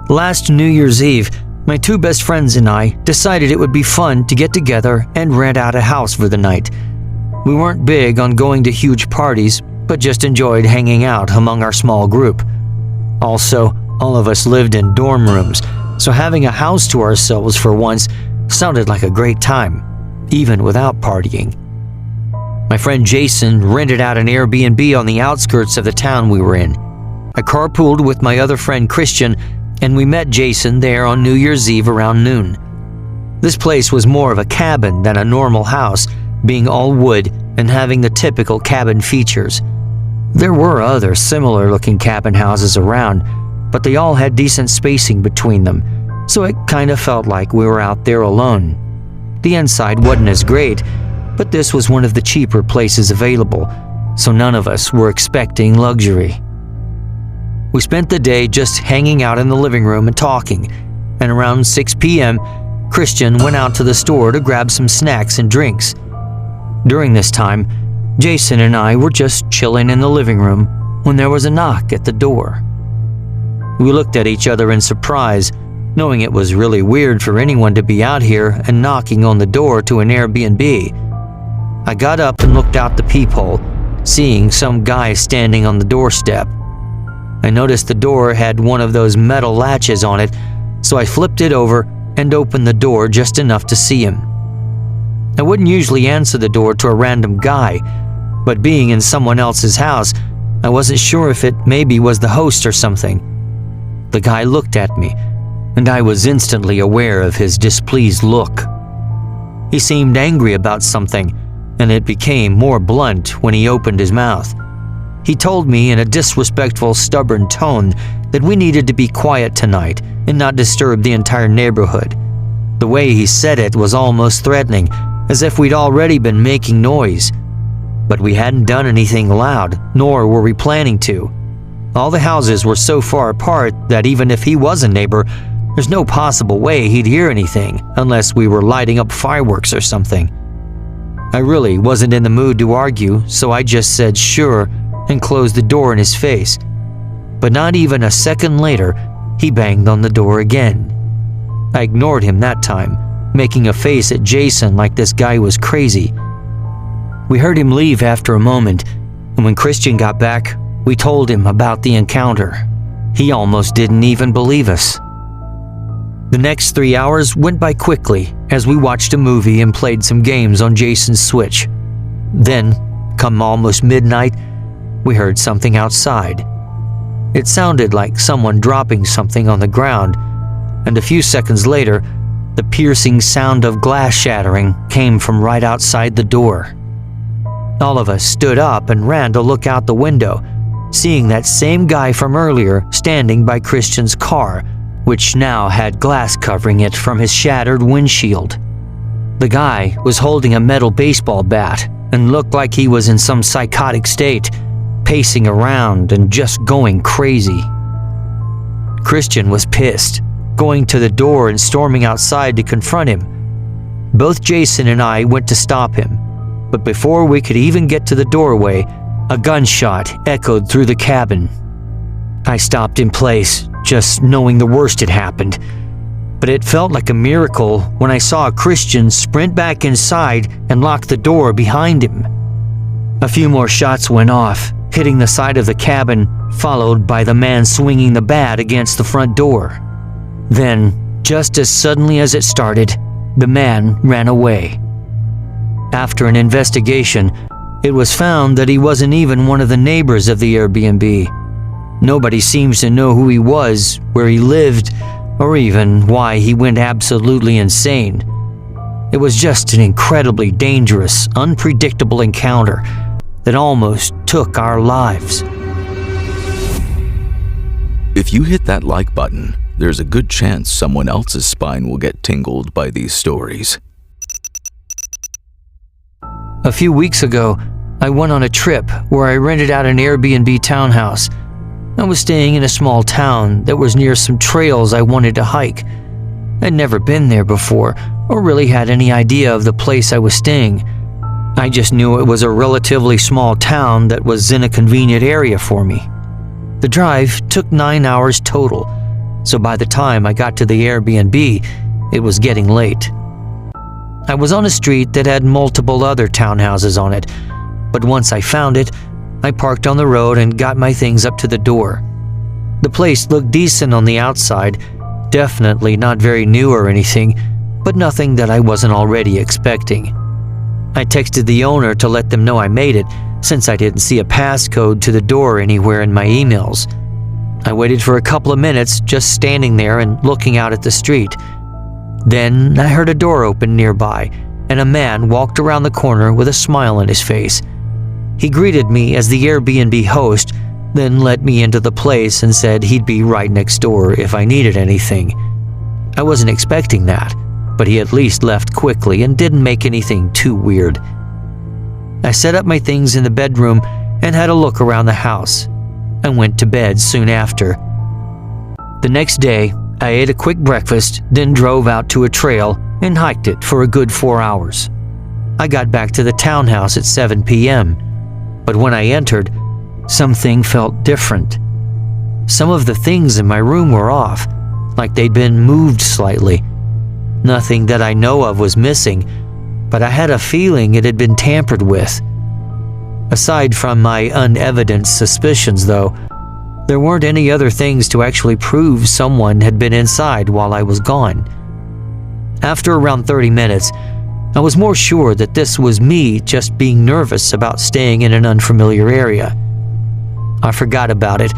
Last New Year's Eve, my two best friends and I decided it would be fun to get together and rent out a house for the night. We weren't big on going to huge parties, but just enjoyed hanging out among our small group. Also, all of us lived in dorm rooms, so having a house to ourselves for once sounded like a great time, even without partying. My friend Jason rented out an Airbnb on the outskirts of the town we were in. I carpooled with my other friend Christian, and we met Jason there on New Year's Eve around noon. This place was more of a cabin than a normal house, being all wood and having the typical cabin features. There were other similar-looking cabin houses around, but they all had decent spacing between them, so it kind of felt like we were out there alone. The inside wasn't as great, but this was one of the cheaper places available, so none of us were expecting luxury. We spent the day just hanging out in the living room and talking, and around 6 p.m., Christian went out to the store to grab some snacks and drinks. During this time, Jason and I were just chilling in the living room when there was a knock at the door. We looked at each other in surprise, knowing it was really weird for anyone to be out here and knocking on the door to an Airbnb. I got up and looked out the peephole, seeing some guy standing on the doorstep. I noticed the door had one of those metal latches on it, so I flipped it over and opened the door just enough to see him. I wouldn't usually answer the door to a random guy, but being in someone else's house, I wasn't sure if it maybe was the host or something. The guy looked at me, and I was instantly aware of his displeased look. He seemed angry about something, and it became more blunt when he opened his mouth. He told me in a disrespectful, stubborn tone that we needed to be quiet tonight and not disturb the entire neighborhood. The way he said it was almost threatening, as if we'd already been making noise. But we hadn't done anything loud, nor were we planning to. All the houses were so far apart that even if he was a neighbor, there's no possible way he'd hear anything unless we were lighting up fireworks or something. I really wasn't in the mood to argue, so I just said sure and closed the door in his face. But not even a second later, he banged on the door again. I ignored him that time, making a face at Jason like this guy was crazy. We heard him leave after a moment, and when Christian got back, we told him about the encounter. He almost didn't even believe us. The next 3 hours went by quickly as we watched a movie and played some games on Jason's Switch. Then, come almost midnight, we heard something outside. It sounded like someone dropping something on the ground, and a few seconds later, the piercing sound of glass shattering came from right outside the door. All of us stood up and ran to look out the window, seeing that same guy from earlier standing by Christian's car, which now had glass covering it from his shattered windshield. The guy was holding a metal baseball bat and looked like he was in some psychotic state, pacing around and just going crazy. Christian was pissed, going to the door and storming outside to confront him. Both Jason and I went to stop him, but before we could even get to the doorway, a gunshot echoed through the cabin. I stopped in place, just knowing the worst had happened, but it felt like a miracle when I saw Christian sprint back inside and lock the door behind him. A few more shots went off, hitting the side of the cabin, followed by the man swinging the bat against the front door. Then, just as suddenly as it started, the man ran away. After an investigation, it was found that he wasn't even one of the neighbors of the Airbnb. Nobody seems to know who he was, where he lived, or even why he went absolutely insane. It was just an incredibly dangerous, unpredictable encounter that almost took our lives. If you hit that like button, there's a good chance someone else's spine will get tingled by these stories. A few weeks ago, I went on a trip where I rented out an Airbnb townhouse. I was staying in a small town that was near some trails I wanted to hike. I'd never been there before, or really had any idea of the place I was staying. I just knew it was a relatively small town that was in a convenient area for me. The drive took 9 hours total, so by the time I got to the Airbnb, it was getting late. I was on a street that had multiple other townhouses on it, but once I found it, I parked on the road and got my things up to the door. The place looked decent on the outside, definitely not very new or anything, but nothing that I wasn't already expecting. I texted the owner to let them know I made it, since I didn't see a passcode to the door anywhere in my emails. I waited for a couple of minutes, just standing there and looking out at the street. Then I heard a door open nearby, and a man walked around the corner with a smile on his face. He greeted me as the Airbnb host, then let me into the place and said he'd be right next door if I needed anything. I wasn't expecting that, but he at least left quickly and didn't make anything too weird. I set up my things in the bedroom and had a look around the house. I went to bed soon after. The next day, I ate a quick breakfast, then drove out to a trail and hiked it for a good 4 hours. I got back to the townhouse at 7 p.m., but when I entered, something felt different. Some of the things in my room were off, like they'd been moved slightly. Nothing that I know of was missing, but I had a feeling it had been tampered with. Aside from my unevidenced suspicions, though, there weren't any other things to actually prove someone had been inside while I was gone. After around 30 minutes, I was more sure that this was me just being nervous about staying in an unfamiliar area. I forgot about it,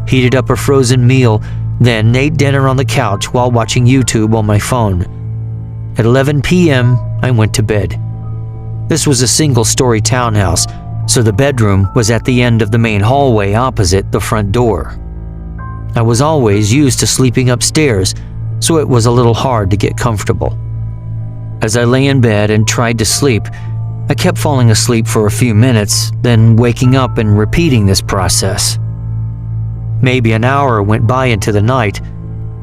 heated up a frozen meal, then ate dinner on the couch while watching YouTube on my phone. At 11 p.m., I went to bed. This was a single-story townhouse, so the bedroom was at the end of the main hallway opposite the front door. I was always used to sleeping upstairs, so it was a little hard to get comfortable. As I lay in bed and tried to sleep, I kept falling asleep for a few minutes, then waking up and repeating this process. Maybe an hour went by into the night.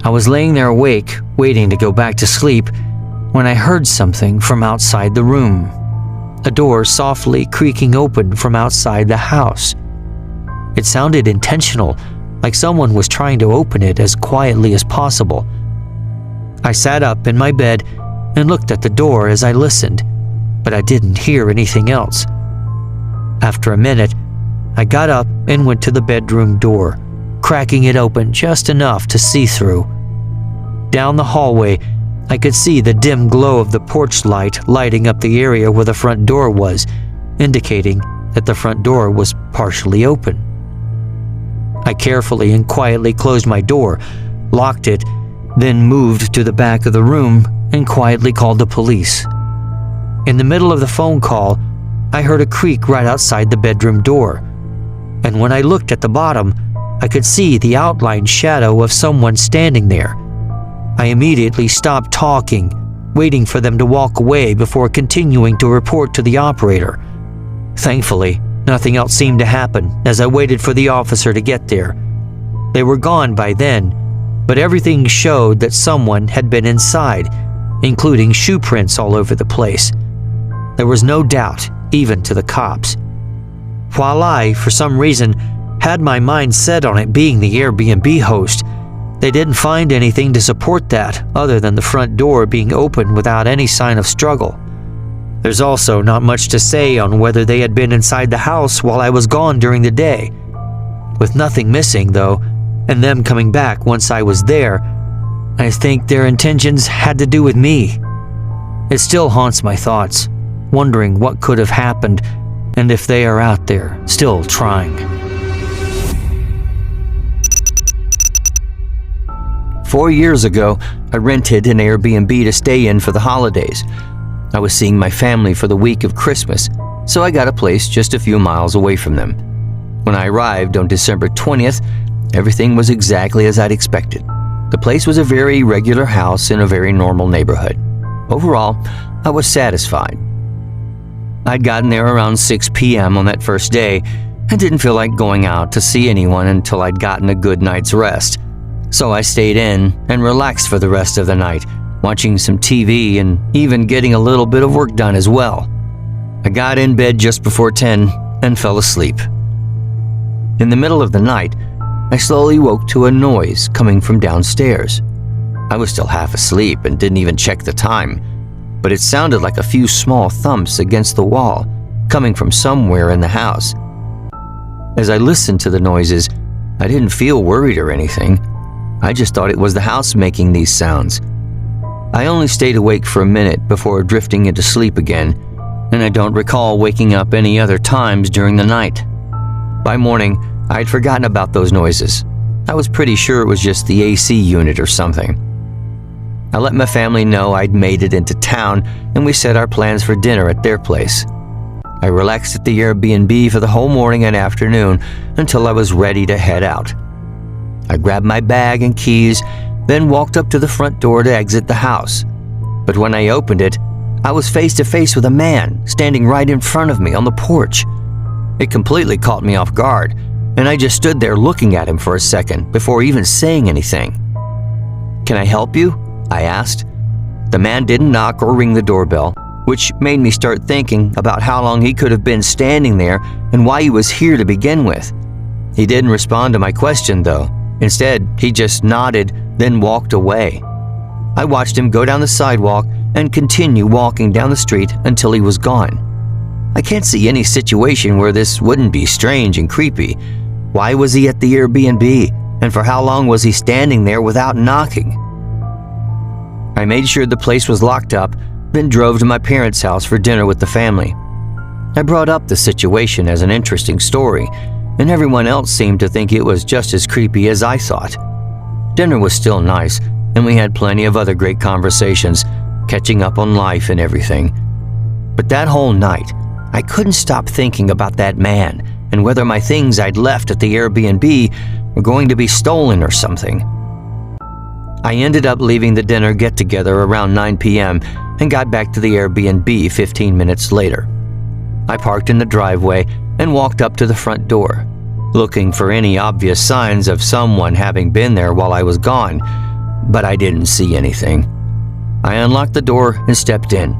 I was laying there awake, waiting to go back to sleep, when I heard something from outside the room. A door softly creaking open from outside the house. It sounded intentional, like someone was trying to open it as quietly as possible. I sat up in my bed and looked at the door as I listened, but I didn't hear anything else. After a minute, I got up and went to the bedroom door, cracking it open just enough to see through. Down the hallway, I could see the dim glow of the porch light lighting up the area where the front door was, indicating that the front door was partially open. I carefully and quietly closed my door, locked it, then moved to the back of the room and quietly called the police. In the middle of the phone call, I heard a creak right outside the bedroom door, and when I looked at the bottom, I could see the outlined shadow of someone standing there. I immediately stopped talking, waiting for them to walk away before continuing to report to the operator. Thankfully, nothing else seemed to happen as I waited for the officer to get there. They were gone by then, but everything showed that someone had been inside, including shoe prints all over the place. There was no doubt, even to the cops. While I, for some reason, had my mind set on it being the Airbnb host, they didn't find anything to support that other than the front door being open without any sign of struggle. There's also not much to say on whether they had been inside the house while I was gone during the day. With nothing missing, though, and them coming back once I was there, I think their intentions had to do with me. It still haunts my thoughts, wondering what could have happened and if they are out there still trying. 4 years ago, I rented an Airbnb to stay in for the holidays. I was seeing my family for the week of Christmas, so I got a place just a few miles away from them. When I arrived on December 20th, everything was exactly as I'd expected. The place was a very regular house in a very normal neighborhood. Overall, I was satisfied. I'd gotten there around 6 p.m. on that first day and didn't feel like going out to see anyone until I'd gotten a good night's rest. So I stayed in and relaxed for the rest of the night, watching some TV and even getting a little bit of work done as well. I got in bed just before 10 and fell asleep. In the middle of the night, I slowly woke to a noise coming from downstairs. I was still half asleep and didn't even check the time, but it sounded like a few small thumps against the wall coming from somewhere in the house. As I listened to the noises, I didn't feel worried or anything. I just thought it was the house making these sounds. I only stayed awake for a minute before drifting into sleep again, and I don't recall waking up any other times during the night. By morning, I'd forgotten about those noises. I was pretty sure it was just the AC unit or something. I let my family know I'd made it into town, and we set our plans for dinner at their place. I relaxed at the Airbnb for the whole morning and afternoon until I was ready to head out. I grabbed my bag and keys, then walked up to the front door to exit the house. But when I opened it, I was face to face with a man standing right in front of me on the porch. It completely caught me off guard, and I just stood there looking at him for a second before even saying anything. "Can I help you?" I asked. The man didn't knock or ring the doorbell, which made me start thinking about how long he could have been standing there and why he was here to begin with. He didn't respond to my question, though. Instead, he just nodded, then walked away. I watched him go down the sidewalk and continue walking down the street until he was gone. I can't see any situation where this wouldn't be strange and creepy. Why was he at the Airbnb, and for how long was he standing there without knocking? I made sure the place was locked up, then drove to my parents' house for dinner with the family. I brought up the situation as an interesting story, and everyone else seemed to think it was just as creepy as I thought. Dinner was still nice, and we had plenty of other great conversations, catching up on life and everything. But that whole night, I couldn't stop thinking about that man and whether my things I'd left at the Airbnb were going to be stolen or something. I ended up leaving the dinner get-together around 9 p.m. and got back to the Airbnb 15 minutes later. I parked in the driveway and walked up to the front door, looking for any obvious signs of someone having been there while I was gone, but I didn't see anything. I unlocked the door and stepped in.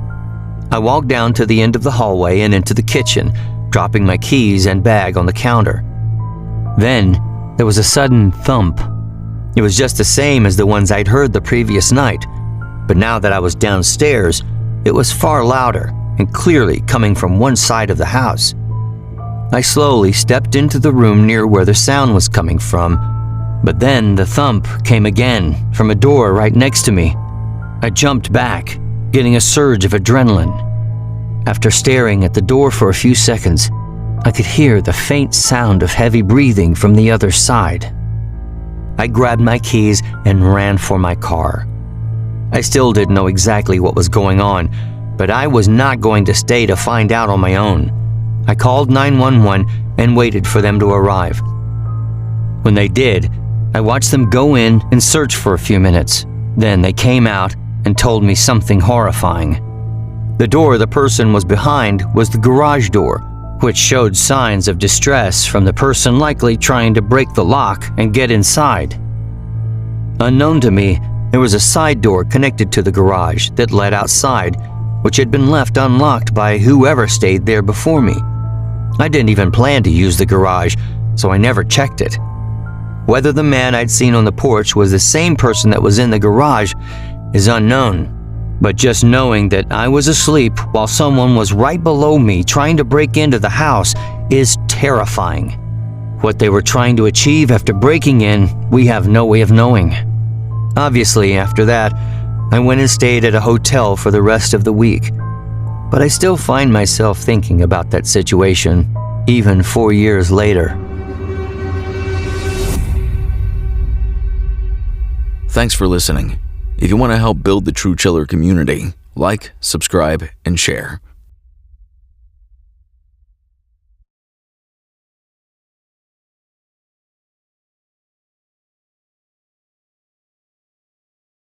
I walked down to the end of the hallway and into the kitchen, dropping my keys and bag on the counter. Then, there was a sudden thump. It was just the same as the ones I'd heard the previous night, but now that I was downstairs, it was far louder and clearly coming from one side of the house. I slowly stepped into the room near where the sound was coming from, but then the thump came again from a door right next to me. I jumped back, getting a surge of adrenaline. After staring at the door for a few seconds, I could hear the faint sound of heavy breathing from the other side. I grabbed my keys and ran for my car. I still didn't know exactly what was going on, but I was not going to stay to find out on my own. I called 911 and waited for them to arrive. When they did, I watched them go in and search for a few minutes. Then they came out and told me something horrifying. The door the person was behind was the garage door, which showed signs of distress from the person likely trying to break the lock and get inside. Unknown to me, there was a side door connected to the garage that led outside, which had been left unlocked by whoever stayed there before me. I didn't even plan to use the garage, so I never checked it. Whether the man I'd seen on the porch was the same person that was in the garage is unknown, but just knowing that I was asleep while someone was right below me trying to break into the house is terrifying. What they were trying to achieve after breaking in, we have no way of knowing. Obviously, after that, I went and stayed at a hotel for the rest of the week, but I still find myself thinking about that situation, even 4 years later. Thanks for listening. If you want to help build the True Chiller community, like, subscribe, and share.